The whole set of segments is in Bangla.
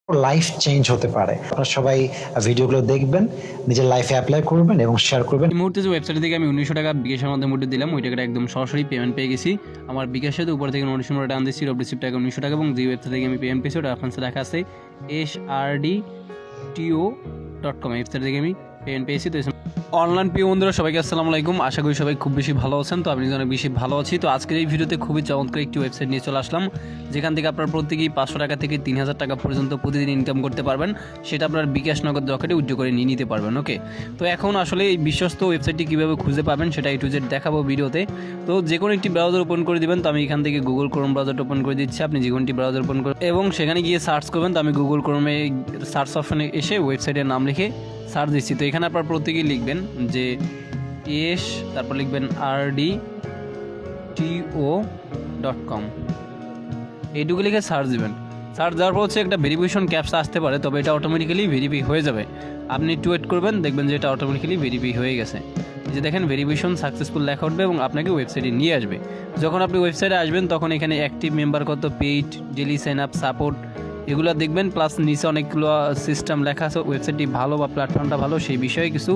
লাইফ চেঞ্জ হতে পারে। আপনারা সবাই ভিডিওগুলো দেখবেন, নিজের লাইফে অ্যাপ্লাই করবেন এবং শেয়ার করবেন। এই মুহূর্তে যে ওয়েবসাইট থেকে আমি 1900 টাকা বিকাশের মাধ্যমে মুদ্রা দিলাম, ওই টাকাটা একদম সরাসরি পেমেন্ট পেয়ে গেছি। আমার বিকাশের উপর থেকে নোটিশ নম্বর টান দিচ্ছি, রিসিপ্ট টাকা 1900 টাকা, এবং যে ওয়েবসাইট থেকে আমি পেমেন্ট পেয়েছি ওটা রেফারেন্সে লেখা আছে srdto.com। ওয়েবসাইট থেকে আমি পেমেন্ট পেয়েছি। তো অনলাইন প্রিয় বন্ধুরা, সবাইকে আসসালামু আলাইকুম। আশা করি সবাই খুব বেশি ভালো আছেন। তো আপনি অনেক বেশি ভালো আছি। তো আজকের এই ভিডিওতে খুবই চমৎকার একটি ওয়েবসাইট নিয়ে চলে আসলাম, যেখান থেকে আপনার প্রত্যেকেই 500 টাকা থেকে 3000 টাকা পর্যন্ত প্রতিদিন ইনকাম করতে পারবেন। সেটা আপনার বিকাশ নগদ রকেটে উইথড্র করে নিয়ে নিতে পারবেন। ওকে, তো এখন আসলে এই বিশ্বস্ত ওয়েবসাইটটি কীভাবে খুঁজে পাবেন সেটা A to Z দেখাবো ভিডিওতে। তো যে কোনো একটি ব্রাউজার ওপেন করে দিবেন। তো আমি এখান থেকে গুগল ক্রোম ব্রাউজারটা ওপেন করে দিচ্ছি। আপনি যে কোনোটি ব্রাউজার ওপেন করে এবং সেখানে গিয়ে সার্চ করবেন। তো আমি গুগল ক্রোমে সার্চ অপশনে এসে ওয়েবসাইটের নাম লিখে সার্চ দিচ্ছি। তো এখানে আপনার প্রত্যেকেই লিখবেন যে তারপর লিখবেন rdto.com, এইটুকু লিখে সার্চ দিবেন। সার্চ দেওয়ার পর হচ্ছে একটা ভেরিফিকেশন ক্যাপচা আসতে পারে, তবে এটা অটোমেটিক্যালি ভেরিফাই হয়ে যাবে। আপনি একটু ওয়েট করবেন, দেখবেন যে এটা অটোমেটিক্যালি ভেরিফাই হয়ে গেছে। যে দেখেন ভেরিফিকেশন সাকসেসফুল লেখা উঠবে এবং আপনাকে ওয়েবসাইটে নিয়ে আসবে। যখন আপনি ওয়েবসাইটে আসবেন তখন এখানে অ্যাক্টিভ মেম্বার কত, paid, daily sign up, support, এগুলো দেখবেন। প্লাস নিচে অনেকগুলো সিস্টেম লেখা আছে, ওয়েবসাইটটি ভালো বা প্ল্যাটফর্মটা ভালো সেই বিষয়ে কিছু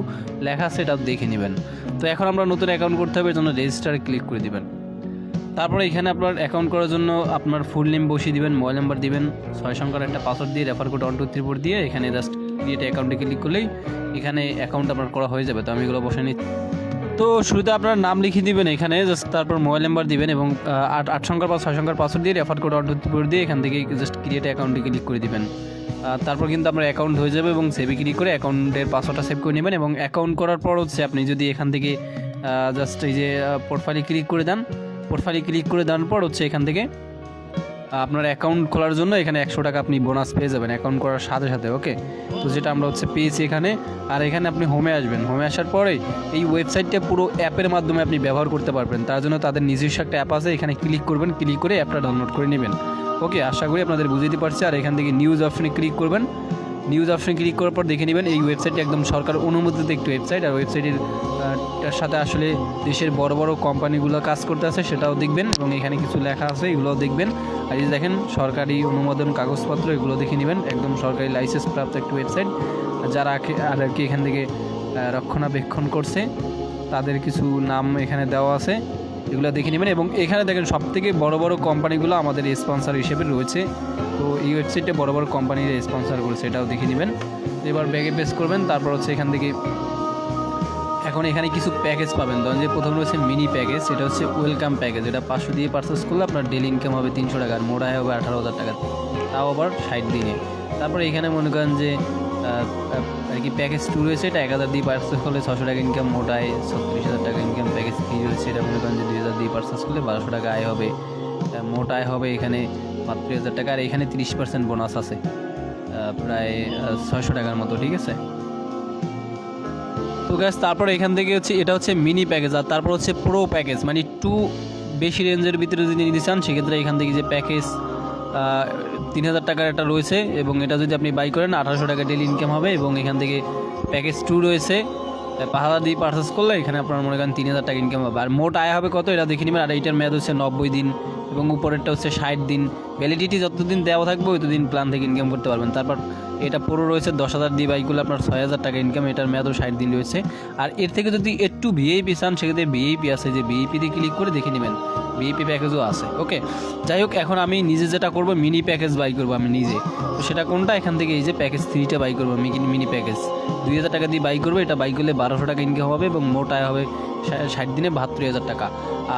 লেখা আছে, এটা দেখে নেবেন। তো এখন আমরা নতুন অ্যাকাউন্ট করতে হবে, এর জন্য রেজিস্টারে ক্লিক করে দিবেন। তারপরে এখানে আপনার অ্যাকাউন্ট করার জন্য আপনার ফুল নেম বসিয়ে দিবেন, মোবাইল নাম্বার দিবেন, 6 সংখ্যার একটা পাসওয়ার্ড দিয়ে রেফার কোড 1234 দিয়ে এখানে জাস্ট ক্রিয়েট অ্যাকাউন্টে ক্লিক করলেই এখানে অ্যাকাউন্ট আপনার করা হয়ে যাবে। তো আমি এগুলো বসে নিচ্ছি। তো শুরুতে আপনার নাম লিখে দিবেন এখানে, জাস্ট তারপর মোবাইল নাম্বার দিবেন এবং 8 সংখ্যার বা 6 সংখ্যার পাসওয়ার্ড দিয়ে রেফার কোড 1234 দিয়ে এখান থেকে জাস্ট ক্রিয়েট অ্যাকাউন্টে ক্লিক করে দিবেন। তারপর কিন্তু আপনার অ্যাকাউন্ট হয়ে যাবে এবং সেভে ক্লিক করে অ্যাকাউন্টের পাসওয়ার্ডটা সেভ করে নেবেন। এবং অ্যাকাউন্ট করার পর হচ্ছে আপনি যদি এখান থেকে জাস্ট এই যে প্রোফাইলে ক্লিক করে দেন, প্রোফাইলে ক্লিক করে দেওয়ার পর হচ্ছে এখান থেকে আপনার অ্যাকাউন্ট খোলার জন্য এখানে 100 টাকা আপনি বোনাস পেয়ে যাবেন অ্যাকাউন্ট করার সাথে সাথে। ওকে, তো যেটা আমরা হচ্ছে পেয়েছি এখানে। আর এখানে আপনি হোমে আসবেন, হোমে আসার পরে এই ওয়েবসাইটটা পুরো অ্যাপের মাধ্যমে আপনি ব্যবহার করতে পারবেন। তার জন্য তাদের নিজস্ব একটা অ্যাপ আছে, এখানে ক্লিক করবেন, ক্লিক করে অ্যাপটা ডাউনলোড করে নেবেন। ওকে, আশা করি আপনাদের বুঝতে পারছি। আর এখান থেকে নিউজ অপশনে ক্লিক করবেন। নিউজ অপশনে ক্লিক করার পর দেখে নেবেন এই ওয়েবসাইটটি একদম সরকার অনুমোদিত একটি ওয়েবসাইট। আর ওয়েবসাইটের সাথে আসলে দেশের বড় বড় কোম্পানিগুলো কাজ করতে আছে সেটাও দেখবেন, এবং এখানে কিছু লেখা আছে এগুলোও দেখবেন। আর এই দেখেন সরকারি অনুমোদন কাগজপত্র, এগুলো দেখে নেবেন। একদম সরকারি লাইসেন্স প্রাপ্ত একটি ওয়েবসাইট। যারা আর কি এখান থেকে রক্ষণাবেক্ষণ করছে তাদের কিছু নাম এখানে দেওয়া আছে, এগুলো দেখে নেবেন। এবং এখানে দেখেন সবথেকে বড় বড় কোম্পানিগুলো আমাদের স্পন্সর হিসেবে রয়েছে। তো এই ওয়েবসাইটে বড় বড় কোম্পানির স্পন্সর করেছে, এটাও দেখে নেবেন। এবার ব্যাগে পেস্ট করবেন। তারপর হচ্ছে এখান থেকে এখন এখানে কিছু প্যাকেজ পাবেন। ধরুন যে প্রথম রয়েছে মিনি প্যাকেজ, এটা হচ্ছে ওয়েলকাম প্যাকেজ। এটা 500 দিয়ে পারচেস করলে আপনার ডেলি ইনকাম হবে 300 টাকা, আর মোড়ায় হবে 18,000 টাকা, তাও আবার 60 দিনে। তারপরে এখানে মনে করেন যে আর কি প্যাকেজ 2 রয়েছে, এটা 1000 দিয়ে পারচেস করলে 600 টাকা ইনকাম, মোটায় 36,000 টাকা ইনকাম। প্যাকেজ 3 রয়েছে, এটা মনে করেন যে 2000 দিয়ে পারচেস করলে 1200 টাকা আয় হবে, মোট আয় হবে এখানে মাত্র 1000 টাকা। আর এখানে 30% বোনাস আছে, প্রায় 600 টাকার মতো, ঠিক আছে। তো গ্যাস তারপর এখান থেকে হচ্ছে এটা হচ্ছে মিনি প্যাকেজ। আর তারপর হচ্ছে প্রো প্যাকেজ, মানে একটু বেশি রেঞ্জের ভিতরে যদি নিতে চান সেক্ষেত্রে এখান থেকে যে প্যাকেজ 3000 টাকার একটা রয়েছে, এবং এটা যদি আপনি বাই করেন 1800 টাকা ডেলি ইনকাম হবে। এবং এখান থেকে প্যাকেজ 2 রয়েছে, 5000 দিয়ে পারচেস করলে এখানে আপনার মনে করেন 3000 টাকা ইনকাম হবে। আর মোট আয় হবে কত এটা দেখে নেবেন। আর এইটার মেয়াদ হচ্ছে 90 দিন এবং উপরেরটা হচ্ছে 60 দিন। ভ্যালিডিটি যতদিন দেওয়া থাকবে ততদিন প্ল্যান থেকে ইনকাম করতে পারবেন। তারপর এটা পুরো রয়েছে 10,000 দিয়ে বাই করলে আপনার 6000 টাকা ইনকাম, এটার মেয়াদও 60 দিন রয়েছে। আর এর থেকে যদি একটু ভিআইপি চান সেক্ষেত্রে ভিআইপি আছে, যে ভিআইপিতে ক্লিক করে দেখে নেবেন, ভিআইপি প্যাকেজও আছে। ওকে, যাই হোক এখন আমি নিজে যেটা করবো মিনি প্যাকেজ বাই করবো আমি নিজে। তো সেটা কোনটা, এখান থেকে এই যে প্যাকেজ 3টা বাই করবো আমি, মিনি প্যাকেজ 2000 টাকা দিয়ে বাই করবো। এটা বাই করলে 1200 টাকা ইনকাম হবে এবং মোট আয় হবে 60 দিনে 72,000 টাকা।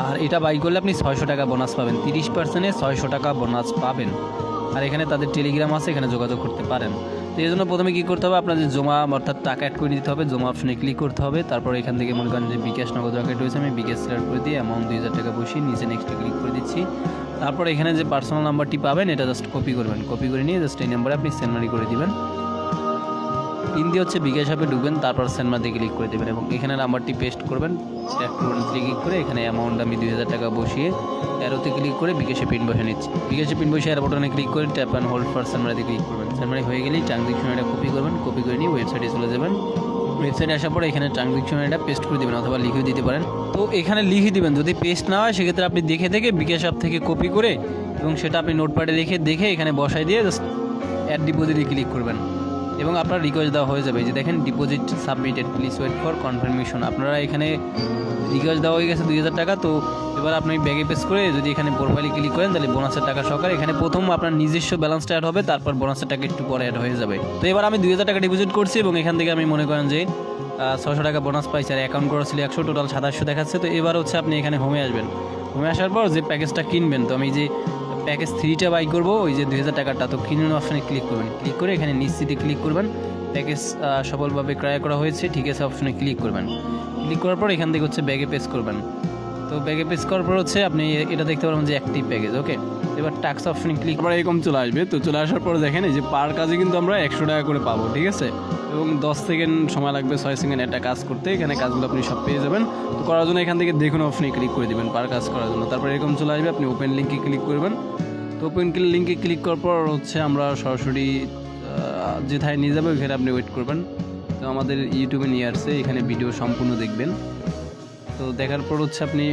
আর এটা বাই করলে আপনি 600 টাকা বোনাস পাবেন, 30%-এ 600 টাকা বোনাস পাবেন। আর এখানে তাদের টেলিগ্রাম আছে, এখানে যোগাযোগ করতে পারেন। তো এই জন্য প্রথমে কী করতে হবে, আপনাদের জমা অর্থাৎ টাকা অ্যাড করে দিতে হবে, জমা অপশনে ক্লিক করতে হবে। তারপর এখান থেকে মনে করেন যে বিকাশ নগদ রকেট রয়েছে, আমি বিকাশ সিলেক্ট করে দিয়ে অ্যামাউন্ট 2000 টাকা বসিয়ে নিচে নেক্সটে ক্লিক করে দিচ্ছি। তারপর এখানে যে পার্সোনাল নাম্বারটি পাবেন এটা জাস্ট কপি করবেন, কপি করে নিয়ে জাস্ট এই নাম্বারে আপনি সেন্ড মানি করে দিবেন। পিন দিয়ে হচ্ছে বিকাশ অ্যাপে ঢুকবেন, তারপর সেন্ড মানি ক্লিক করে দেবেন এবং এখানে নাম্বারটি পেস্ট করবেন। ক্লিক করে এখানে অ্যামাউন্ট আমি 2000 টাকা বসিয়ে অ্যারোতে ক্লিক করে বিকাশে পিন বসে নিচ্ছি। বিকাশে পিন বসে অ্যারো বাটনে ক্লিক করে tap and hold for send মানিতে ক্লিক করবেন। সেন্ড মানি হয়ে গেলেই ট্রানজ্যাকশন এটা কপি করবেন, কপি করে নিয়ে ওয়েবসাইটে চলে যাবেন। ওয়েবসাইটে আসার পরে এখানে ট্রানজ্যাকশন এটা পেস্ট করে দেবেন অথবা লিখে দিতে পারেন। তো এখানে লিখে দিবেন, যদি পেস্ট না হয় সেক্ষেত্রে আপনি দেখে বিকাশ অ্যাপ থেকে কপি করে এবং সেটা আপনি নোটপ্যাডে দেখে এখানে বসাই দিয়ে জাস্ট অ্যাড ডিপোজিটে ক্লিক করবেন এবং আপনার রিকোয়েস্ট দেওয়া হয়ে যাবে। এই যে দেখেন deposit submitted, please wait for confirmation. আপনারা এখানে রিকোয়েস্ট দেওয়া হয়ে গেছে 2000 টাকা। তো এবার আপনি ব্যাগে পেস করে যদি এখানে প্রোফাইলে ক্লিক করেন তাহলে বোনাসের টাকা সহকারে এখানে প্রথম আপনার নিজস্ব ব্যালেন্সটা অ্যাড হবে, তারপর বোনাসের টাকা একটু পরে অ্যাড হয়ে যাবে। তো এবার আমি 2000 টাকা ডিপোজিট করছি এবং এখান থেকে আমি মনে করেন যে 600 টাকা বোনাস পাইছি আর অ্যাকাউন্ট করা ছিল 100, টোটাল 2700 দেখাচ্ছে। তো এবার হচ্ছে আপনি এখানে হোমে আসবেন। হোমে আসার পর যে প্যাকেজটা কিনবেন, তো আমি যে প্যাকেজ 3টা বাই করবো ওই যে 2000 টাকাটা, তো কিনুন অপশানে ক্লিক করবেন। ক্লিক করে এখানে নিশ্চিতে ক্লিক করবেন। প্যাকেজ সফলভাবে ক্রয় করা হয়েছে, ঠিক আছে অপশনে ক্লিক করবেন। ক্লিক করার পর এখান থেকে হচ্ছে ব্যাগে পেস করবেন। তো ব্যাগে পেস করার পর হচ্ছে আপনি এটা দেখতে পারবেন যে অ্যাক্টিভ প্যাকেজ। ওকে, এবার টাক্স অপশনে ক্লিক করার এরকম চলে আসবে। তো চলে আসার পর দেখেন এই যে পার কাজে কিন্তু আমরা 100 টাকা করে পাবো, ঠিক আছে, এবং 10 সেকেন্ড সময় লাগবে 6 সেকেন্ড একটা কাজ করতে। এখানে কাজগুলো আপনি সব পেয়ে যাবেন। তো করার জন্য এখান থেকে দেখুন অপশনে ক্লিক করে দেবেন পার কাজ করার জন্য। তারপর এরকম চলে আসবে, আপনি ওপেন লিঙ্কে ক্লিক করবেন। তো ওপেন লিঙ্কে ক্লিক করার পর হচ্ছে আমরা সরাসরি যেথায় নিয়ে যাবে ওইখানে আপনি ওয়েট করবেন। তো আমাদের ইউটিউবে নিয়ে আসছে, এখানে ভিডিও সম্পূর্ণ দেখবেন। তো দেখার পর হচ্ছে আপনি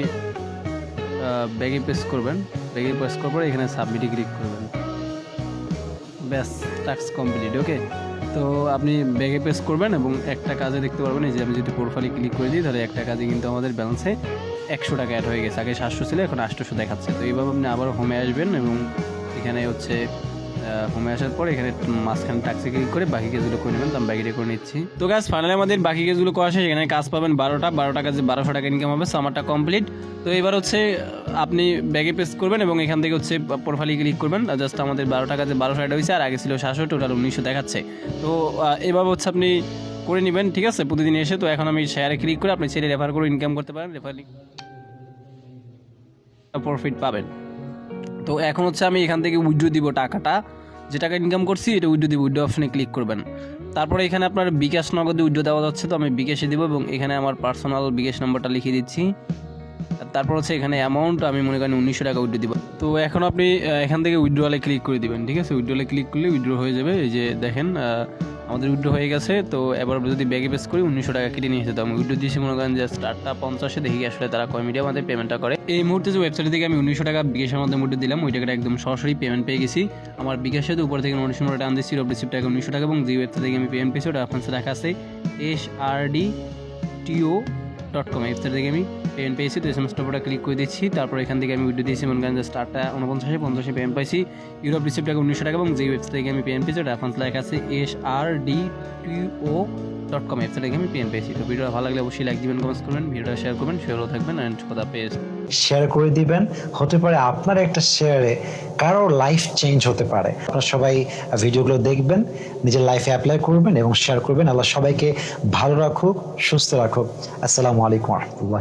ব্যাগে প্রেস করবেন। ব্যাগে প্রেস করার পর এখানে সাবমিটে ক্লিক করবেন। ব্যাস, টাস্ক কমপ্লিট। ওকে, তো আপনি ব্যাগে প্রেস করবেন এবং একটা কাজে দেখতে পারবেন এই যে আমি যদি প্রোফাইলে ক্লিক করে দিই তাহলে একটা কাজে কিন্তু আমাদের ব্যালেন্সে 100 টাকা অ্যাড হয়ে গেছে। আগে 700 ছিল, এখন 800 দেখাচ্ছে। তো এইভাবে আপনি আবার হোমে আসবেন এবং এখানে হচ্ছে হোমে আসার পর এখানে মাঝখানে টাক্সে ক্লিক করে বাকি কাজগুলো করে নেবেন। তো আমি বাকিটা করে নিচ্ছি। তো গাছ ফাইনালি আমাদের বাকি কাজগুলো করা শেষ। এখানে কাজ পাবেন 12টা কাজে 1200 টাকা ইনকাম হবে। আমারটা কমপ্লিট। তো এবার হচ্ছে আপনি ব্যাগে প্রেস করবেন এবং এখান থেকে হচ্ছে প্রোফাইলে ক্লিক করবেন। জাস্ট আমাদের 12 টাকাতে 1200 অ্যাড হয়েছে আর আগে ছিল 700, টোটাল 1900 দেখাচ্ছে। তো এভাবে হচ্ছে আপনি করে নেবেন, ঠিক আছে, প্রতিদিন এসে। তো এখন আমি শেয়ারে ক্লিক করে আপনি ছেড়ে রেফার করে ইনকাম করতে পারেন, রেফারিং প্রফিট পাবেন। তো এখন হচ্ছে আমি এখান থেকে উইথড্র দিব টাকাটা, যে টাকা ইনকাম করছি এটা উইথড্র দিব। উইথড্র অপশনে ক্লিক করবেন। তারপরে এখানে আপনার বিকাশ নগদে উইথড্র দেওয়া যাচ্ছে, তো আমি বিকাশে দিব এবং এখানে আমার পার্সোনাল বিকাশ নাম্বারটা লিখে দিচ্ছি। তারপর হচ্ছে এখানে অ্যামাউন্ট আমি মনে করেন 1900 টাকা উইথড্র দিব। তো এখন আপনি এখান থেকে উইথড্রলে ক্লিক করে দিবেন, ঠিক আছে। উইথড্রলে ক্লিক করলে উইথড্র হয়ে যাবে। এই যে দেখেন আমাদের উইথড্র হয়ে গেছে। তো এবার যদি ব্যাগে পেস করি 1900 টাকা কেটে নিয়ে এসে, তো আমি উইথড্র দিয়েছি মনে করেন যে স্টার্টটা 50-এ, দেখি আসলে তারা কয় মিডিয়া আমাদের পেমেন্টটা করে। এই মুহূর্তে যে ওয়েবসাইট থেকে আমি 1900 টাকা বিকাশের মধ্যে মুদ্রা দিলাম, ওই টাকাটা একদম সরাসরি পেমেন্ট পেয়ে গেছি। আমার বিকাশে তো উপর থেকে নোটিফিকেশন টাকা দিচ্ছি, রিসিপ্ট টাকা 1900 টাকা, এবং যে ওয়েবসাইট থেকে আমি পেমেন্ট পেয়েছি ওটা আপনার লেখা আছে srdto.com। ওয়েবসাইট থেকে আমি পেমেন্ট পেয়েছি। তো এসএমএসটার উপরে ক্লিক করে দিচ্ছি। তারপর এখান থেকে আমি উইথড্র দিয়েছি মনে করেন যে স্টার্টটা 49-50 পেমেন্ট পাইছি। ইউরোপ রিসিপ্ট টাকা 1900 টাকা, এবং যে ওয়েবসাইট থেকে আমি পেমেন্ট পেয়েছি ওটা আপনার লেখা আছে srdto.com। ওয়েবসাইট থেকে আমি পেমেন্ট পেয়েছি। তো ভিডিওটা ভালো লাগলে অবশ্যই লাইক দিবেন, কমেন্টস করবেন, ভিডিওটা শেয়ার করবেন, ভালো থাকবেন অ্যান্ড খোদা হাফেজ। শেয়ার করে দিবেন। হতে পারে আপনার একটা শেয়ারে কারো লাইফ চেঞ্জ হতে পারে। আপনারা সবাই ভিডিওগুলো দেখবেন, নিজের লাইফে অ্যাপ্লাই করবেন এবং শেয়ার করবেন। আল্লাহ সবাইকে ভালো রাখুক, সুস্থ রাখুক। আসসালামু আলাইকুম ওয়া রাহমাতুল্লাহ।